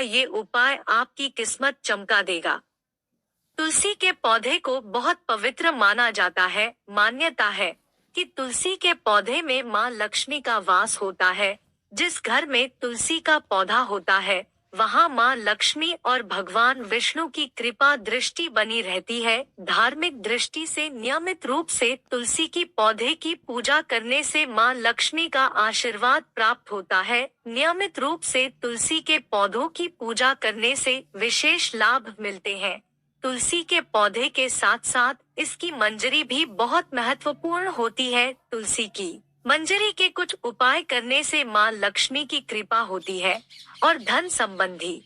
ये उपाय आपकी किस्मत चमका देगा। तुलसी के पौधे को बहुत पवित्र माना जाता है। मान्यता है कि तुलसी के पौधे में माँ लक्ष्मी का वास होता है। जिस घर में तुलसी का पौधा होता है, वहाँ माँ लक्ष्मी और भगवान विष्णु की कृपा दृष्टि बनी रहती है। धार्मिक दृष्टि से नियमित रूप से तुलसी की पौधे की पूजा करने से माँ लक्ष्मी का आशीर्वाद प्राप्त होता है। नियमित रूप से तुलसी के पौधों की पूजा करने से विशेष लाभ मिलते हैं। तुलसी के पौधे के साथ साथ इसकी मंजरी भी बहुत महत्वपूर्ण होती है। तुलसी की मंजरी के कुछ उपाय करने से माँ लक्ष्मी की कृपा होती है और धन संबंधी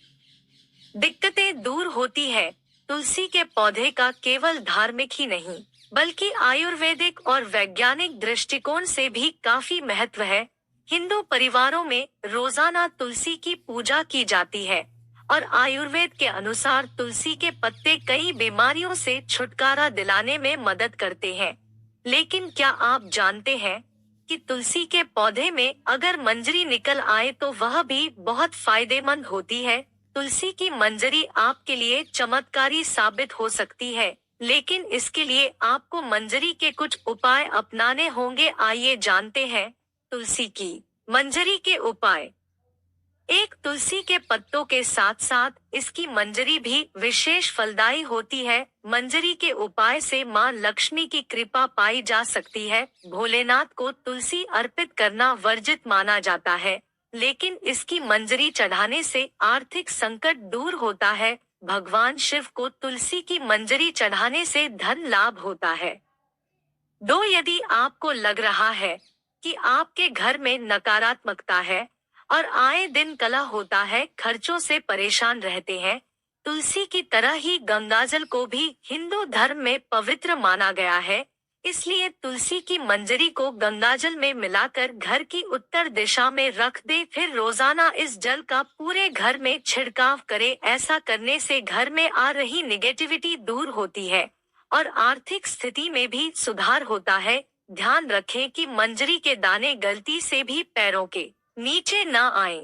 दिक्कतें दूर होती है। तुलसी के पौधे का केवल धार्मिक ही नहीं, बल्कि आयुर्वेदिक और वैज्ञानिक दृष्टिकोण से भी काफी महत्व है। हिंदू परिवारों में रोजाना तुलसी की पूजा की जाती है और आयुर्वेद के अनुसार तुलसी के पत्ते कई बीमारियों से छुटकारा दिलाने में मदद करते हैं। लेकिन क्या आप जानते हैं कि तुलसी के पौधे में अगर मंजरी निकल आए तो वह भी बहुत फायदेमंद होती है। तुलसी की मंजरी आपके लिए चमत्कारी साबित हो सकती है, लेकिन इसके लिए आपको मंजरी के कुछ उपाय अपनाने होंगे। आइए जानते हैं तुलसी की मंजरी के उपाय। एक, तुलसी के पत्तों के साथ साथ इसकी मंजरी भी विशेष फलदायी होती है। मंजरी के उपाय से माँ लक्ष्मी की कृपा पाई जा सकती है। भोलेनाथ को तुलसी अर्पित करना वर्जित माना जाता है, लेकिन इसकी मंजरी चढ़ाने से आर्थिक संकट दूर होता है। भगवान शिव को तुलसी की मंजरी चढ़ाने से धन लाभ होता है। दो, यदि आपको लग रहा है कि आपके घर में नकारात्मकता है और आए दिन कलह होता है, खर्चों से परेशान रहते हैं, तुलसी की तरह ही गंगाजल को भी हिंदू धर्म में पवित्र माना गया है। इसलिए तुलसी की मंजरी को गंगाजल में मिलाकर घर की उत्तर दिशा में रख दे, फिर रोजाना इस जल का पूरे घर में छिड़काव करे। ऐसा करने से घर में आ रही निगेटिविटी दूर होती है और आर्थिक स्थिति में भी सुधार होता है। ध्यान रखें कि मंजरी के दाने गलती से भी पैरों के नीचे न आए।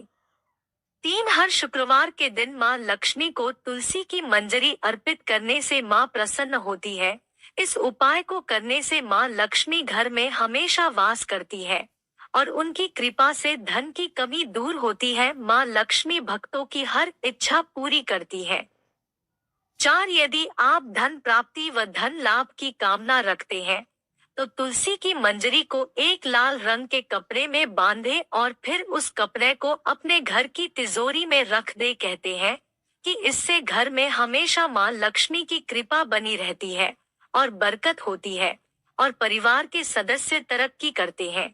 3, हर शुक्रवार के दिन माँ लक्ष्मी को तुलसी की मंजरी अर्पित करने से माँ प्रसन्न होती है। इस उपाय को करने से माँ लक्ष्मी घर में हमेशा वास करती है और उनकी कृपा से धन की कमी दूर होती है। माँ लक्ष्मी भक्तों की हर इच्छा पूरी करती है। 4, यदि आप धन प्राप्ति व धन लाभ की कामना रखते हैं तो तुलसी की मंजरी को एक लाल रंग के कपड़े में बांधे और फिर उस कपड़े को अपने घर की तिजोरी में रख दे। कहते हैं कि इससे घर में हमेशा माँ लक्ष्मी की कृपा बनी रहती है और बरकत होती है और परिवार के सदस्य तरक्की करते हैं।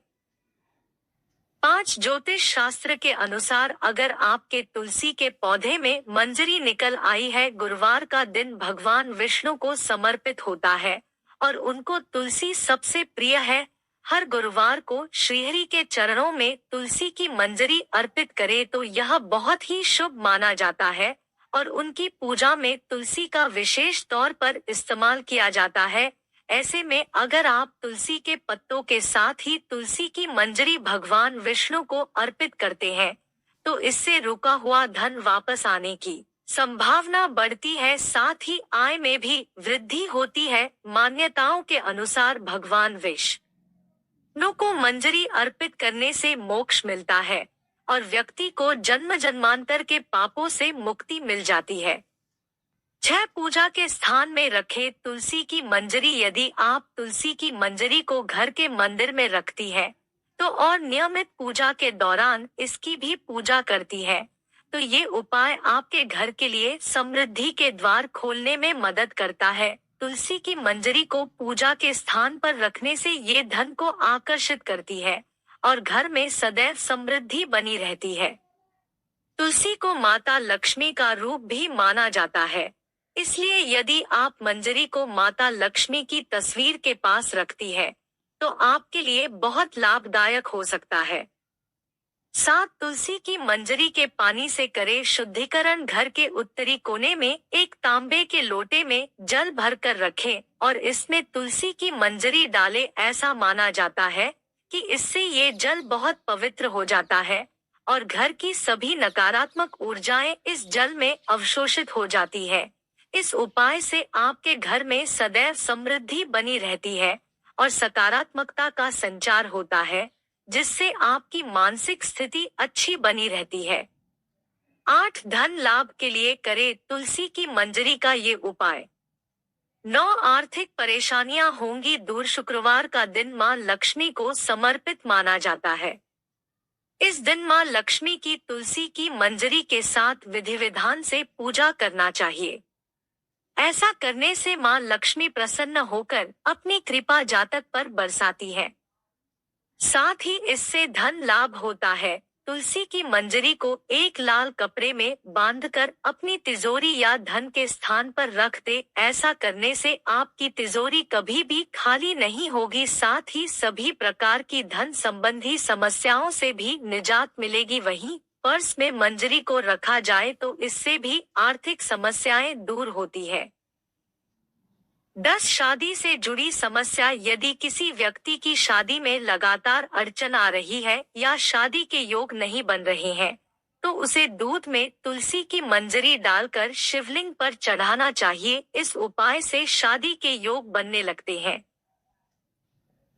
5, ज्योतिष शास्त्र के अनुसार अगर आपके तुलसी के पौधे में मंजरी निकल आई है, गुरुवार का दिन भगवान विष्णु को समर्पित होता है और उनको तुलसी सबसे प्रिय है। हर गुरुवार को श्रीहरि के चरणों में तुलसी की मंजरी अर्पित करे तो यह बहुत ही शुभ माना जाता है और उनकी पूजा में तुलसी का विशेष तौर पर इस्तेमाल किया जाता है। ऐसे में अगर आप तुलसी के पत्तों के साथ ही तुलसी की मंजरी भगवान विष्णु को अर्पित करते हैं तो इससे रुका हुआ धन वापस आने की संभावना बढ़ती है। साथ ही आय में भी वृद्धि होती है। मान्यताओं के अनुसार भगवान विष्णु को मंजरी अर्पित करने से मोक्ष मिलता है और व्यक्ति को जन्म जन्मांतर के पापों से मुक्ति मिल जाती है। 6, पूजा के स्थान में रखे तुलसी की मंजरी। यदि आप तुलसी की मंजरी को घर के मंदिर में रखती है तो और नियमित पूजा के दौरान इसकी भी पूजा करती है तो ये उपाय आपके घर के लिए समृद्धि के द्वार खोलने में मदद करता है। तुलसी की मंजरी को पूजा के स्थान पर रखने से ये धन को आकर्षित करती है और घर में सदैव समृद्धि बनी रहती है। तुलसी को माता लक्ष्मी का रूप भी माना जाता है, इसलिए यदि आप मंजरी को माता लक्ष्मी की तस्वीर के पास रखती है तो आपके लिए बहुत लाभदायक हो सकता है। 7, तुलसी की मंजरी के पानी से करे शुद्धिकरण। घर के उत्तरी कोने में एक तांबे के लोटे में जल भरकर रखें और इसमें तुलसी की मंजरी डालें। ऐसा माना जाता है कि इससे ये जल बहुत पवित्र हो जाता है और घर की सभी नकारात्मक ऊर्जाएं इस जल में अवशोषित हो जाती है। इस उपाय से आपके घर में सदैव समृद्धि बनी रहती है और सकारात्मकता का संचार होता है, जिससे आपकी मानसिक स्थिति अच्छी बनी रहती है। 8 धन लाभ के लिए करें तुलसी की मंजरी का ये उपाय। 9 आर्थिक परेशानियां होंगी दूर। शुक्रवार का दिन मां लक्ष्मी को समर्पित माना जाता है। इस दिन मां लक्ष्मी की तुलसी की मंजरी के साथ विधि विधान से पूजा करना चाहिए। ऐसा करने से मां लक्ष्मी प्रसन्न होकर अपनी कृपा जातक पर बरसाती है। साथ ही इससे धन लाभ होता है। तुलसी की मंजरी को एक लाल कपड़े में बांधकर अपनी तिजोरी या धन के स्थान पर रख दे। ऐसा करने से आपकी तिजोरी कभी भी खाली नहीं होगी। साथ ही सभी प्रकार की धन संबंधी समस्याओं से भी निजात मिलेगी। वहीं पर्स में मंजरी को रखा जाए तो इससे भी आर्थिक समस्याएं दूर होती है। 10 शादी से जुड़ी समस्या। यदि किसी व्यक्ति की शादी में लगातार अड़चन आ रही है या शादी के योग नहीं बन रहे हैं, तो उसे दूध में तुलसी की मंजरी डालकर शिवलिंग पर चढ़ाना चाहिए। इस उपाय से शादी के योग बनने लगते हैं।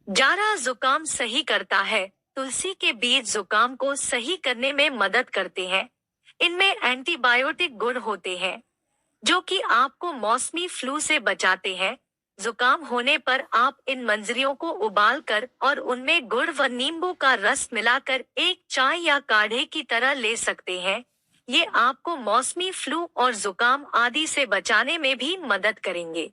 जारा जुकाम सही करता है। तुलसी के बीज जुकाम को सही करने में मदद करते हैं। इनमें एंटीबायोटिक गुण होते हैं, जो कि आपको मौसमी फ्लू से बचाते हैं। जुकाम होने पर आप इन मंजरियों को उबालकर और उनमें गुड़ व नींबू का रस मिलाकर एक चाय या काढ़े की तरह ले सकते हैं। ये आपको मौसमी फ्लू और जुकाम आदि से बचाने में भी मदद करेंगे।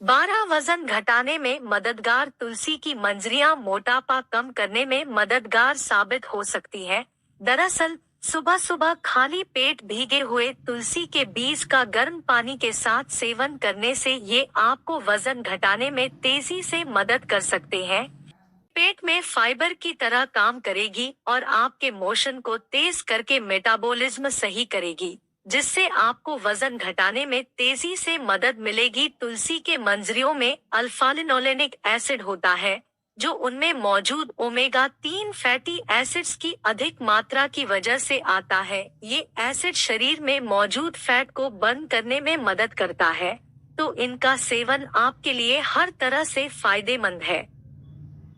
12 वजन घटाने में मददगार। तुलसी की मंजरियां मोटापा कम करने में मददगार साबित हो सकती है। दरअसल सुबह सुबह खाली पेट भीगे हुए तुलसी के बीज का गर्म पानी के साथ सेवन करने से ये आपको वजन घटाने में तेजी से मदद कर सकते हैं। पेट में फाइबर की तरह काम करेगी और आपके मोशन को तेज करके मेटाबॉलिज्म सही करेगी, जिससे आपको वजन घटाने में तेजी से मदद मिलेगी। तुलसी के मंजरियों में अल्फा-लिनोलेनिक एसिड होता है, जो उनमें मौजूद ओमेगा 3 फैटी एसिड्स की अधिक मात्रा की वजह से आता है। ये एसिड शरीर में मौजूद फैट को बर्न करने में मदद करता है, तो इनका सेवन आपके लिए हर तरह से फायदेमंद है।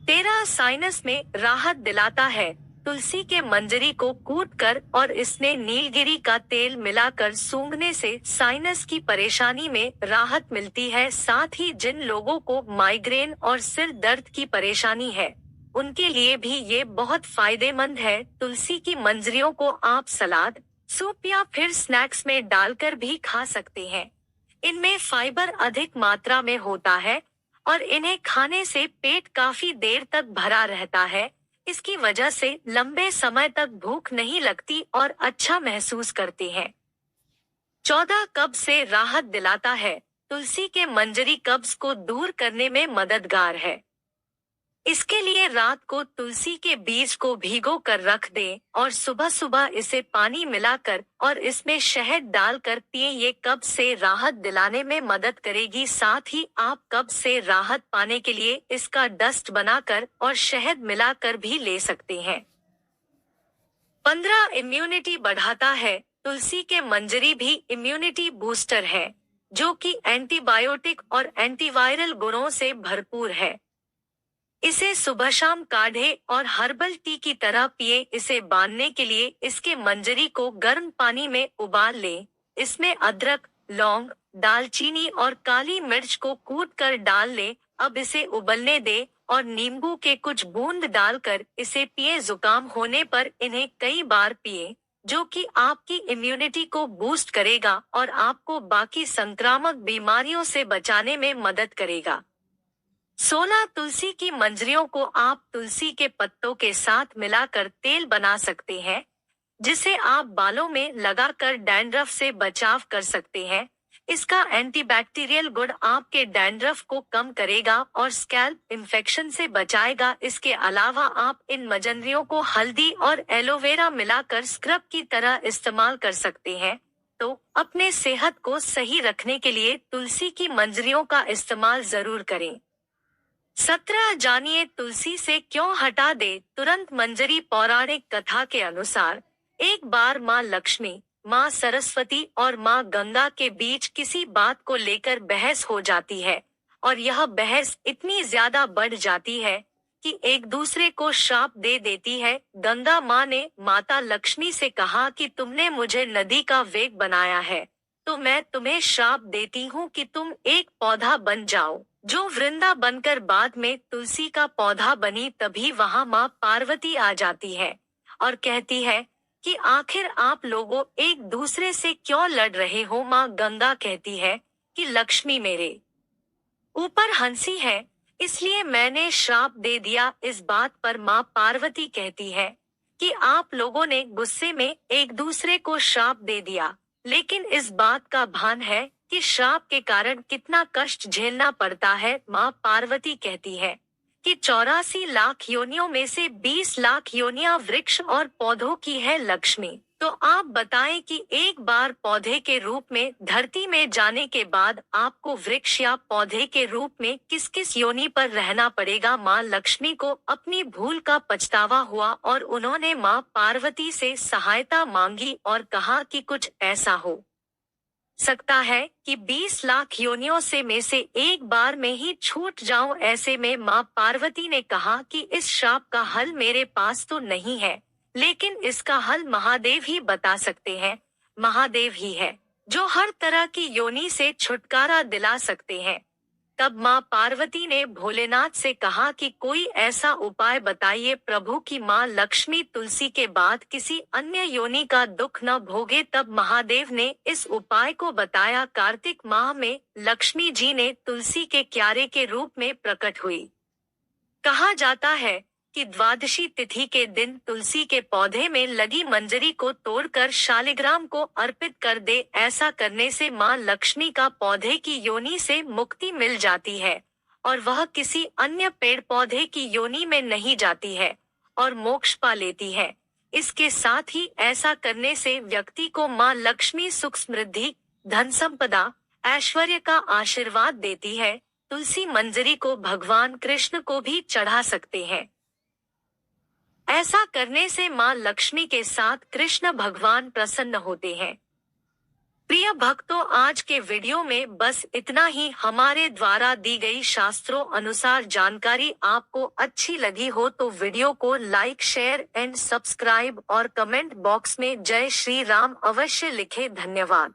13 साइनस में राहत दिलाता है। तुलसी के मंजरी को कूटकर और इसमें नीलगिरी का तेल मिलाकर सूंघने से साइनस की परेशानी में राहत मिलती है। साथ ही जिन लोगों को माइग्रेन और सिर दर्द की परेशानी है, उनके लिए भी ये बहुत फायदेमंद है। तुलसी की मंजरियों को आप सलाद, सूप या फिर स्नैक्स में डालकर भी खा सकते हैं। इनमें फाइबर अधिक मात्रा में होता है और इन्हें खाने से पेट काफी देर तक भरा रहता है। इसकी वजह से लंबे समय तक भूख नहीं लगती और अच्छा महसूस करते हैं। 14 कब्ज से राहत दिलाता है। तुलसी के मंजरी कब्ज को दूर करने में मददगार है। इसके लिए रात को तुलसी के बीज को भिगो कर रख दें और सुबह सुबह इसे पानी मिलाकर और इसमें शहद डालकर पिएं। ये कब्ज से राहत दिलाने में मदद करेगी। साथ ही आप कब्ज से राहत पाने के लिए इसका डस्ट बनाकर और शहद मिलाकर भी ले सकते हैं। 15 इम्यूनिटी बढ़ाता है। तुलसी के मंजरी भी इम्यूनिटी बूस्टर है, जो कि एंटीबायोटिक और एंटीवायरल गुणों से भरपूर है। इसे सुबह शाम काढ़े और हर्बल टी की तरह पिए। इसे बांधने के लिए इसके मंजरी को गर्म पानी में उबाल लें। इसमें अदरक, लौंग, दालचीनी और काली मिर्च को कूटकर डाल लें। अब इसे उबलने दें और नींबू के कुछ बूंद डालकर इसे पिए। जुकाम होने पर इन्हें कई बार पिए, जो कि आपकी इम्यूनिटी को बूस्ट करेगा और आपको बाकी संक्रामक बीमारियों से बचाने में मदद करेगा। 16 तुलसी की मंजरियों को आप तुलसी के पत्तों के साथ मिलाकर तेल बना सकते हैं, जिसे आप बालों में लगाकर डैंड्रफ से बचाव कर सकते हैं। इसका एंटीबैक्टीरियल गुण आपके डैंड्रफ को कम करेगा और स्कैल्प इन्फेक्शन से बचाएगा। इसके अलावा आप इन मंजरियों को हल्दी और एलोवेरा मिलाकर स्क्रब की तरह इस्तेमाल कर सकते हैं। तो अपने सेहत को सही रखने के लिए तुलसी की मंजरियों का इस्तेमाल जरूर करें। 17 जानिए तुलसी से क्यों हटा दे तुरंत मंजरी। पौराणिक कथा के अनुसार एक बार माँ लक्ष्मी, माँ सरस्वती और माँ गंगा के बीच किसी बात को लेकर बहस हो जाती है और यह बहस इतनी ज्यादा बढ़ जाती है कि एक दूसरे को श्राप दे देती है। गंगा माँ ने माता लक्ष्मी से कहा कि तुमने मुझे नदी का वेग बनाया है, तो मैं तुम्हें श्राप देती हूँ कि तुम एक पौधा बन जाओ जो वृंदा बनकर बाद में तुलसी का पौधा बनी। तभी वहाँ माँ पार्वती आ जाती है और कहती है कि आखिर आप लोगों एक दूसरे से क्यों लड़ रहे हो। माँ गंगा कहती है कि लक्ष्मी मेरे ऊपर हंसी है, इसलिए मैंने श्राप दे दिया। इस बात पर माँ पार्वती कहती है कि आप लोगों ने गुस्से में एक दूसरे को श्राप दे दिया, लेकिन इस बात का भान है कि श्राप के कारण कितना कष्ट झेलना पड़ता है। माँ पार्वती कहती है कि 84 लाख योनियों में से 20 लाख योनियां वृक्ष और पौधों की है लक्ष्मी। तो आप बताएं कि एक बार पौधे के रूप में धरती में जाने के बाद आपको वृक्ष या पौधे के रूप में किस किस योनि पर रहना पड़ेगा। माँ लक्ष्मी को अपनी भूल का पछतावा हुआ और उन्होंने माँ पार्वती से सहायता मांगी और कहा कि कुछ ऐसा हो सकता है कि 20 लाख योनियों में से एक बार में ही छूट जाऊं। ऐसे में माँ पार्वती ने कहा कि इस श्राप का हल मेरे पास तो नहीं है, लेकिन इसका हल महादेव ही बता सकते हैं। महादेव ही है जो हर तरह की योनि से छुटकारा दिला सकते हैं। तब माँ पार्वती ने भोलेनाथ से कहा कि कोई ऐसा उपाय बताइए प्रभु कि माँ लक्ष्मी तुलसी के बाद किसी अन्य योनि का दुख न भोगे। तब महादेव ने इस उपाय को बताया। कार्तिक माह में लक्ष्मी जी ने तुलसी के क्यारे के रूप में प्रकट हुई। कहा जाता है कि द्वादशी तिथि के दिन तुलसी के पौधे में लगी मंजरी को तोड़कर शालिग्राम को अर्पित कर दे। ऐसा करने से माँ लक्ष्मी का पौधे की योनि से मुक्ति मिल जाती है और वह किसी अन्य पेड़ पौधे की योनि में नहीं जाती है और मोक्ष पा लेती है। इसके साथ ही ऐसा करने से व्यक्ति को माँ लक्ष्मी सुख समृद्धि, धन संपदा, ऐश्वर्य का आशीर्वाद देती है। तुलसी मंजरी को भगवान कृष्ण को भी चढ़ा सकते हैं। ऐसा करने से माँ लक्ष्मी के साथ कृष्ण भगवान प्रसन्न होते हैं। प्रिय भक्तों, आज के वीडियो में बस इतना ही। हमारे द्वारा दी गई शास्त्रों अनुसार जानकारी आपको अच्छी लगी हो तो वीडियो को लाइक, शेयर एंड सब्सक्राइब और कमेंट बॉक्स में जय श्री राम अवश्य लिखें। धन्यवाद।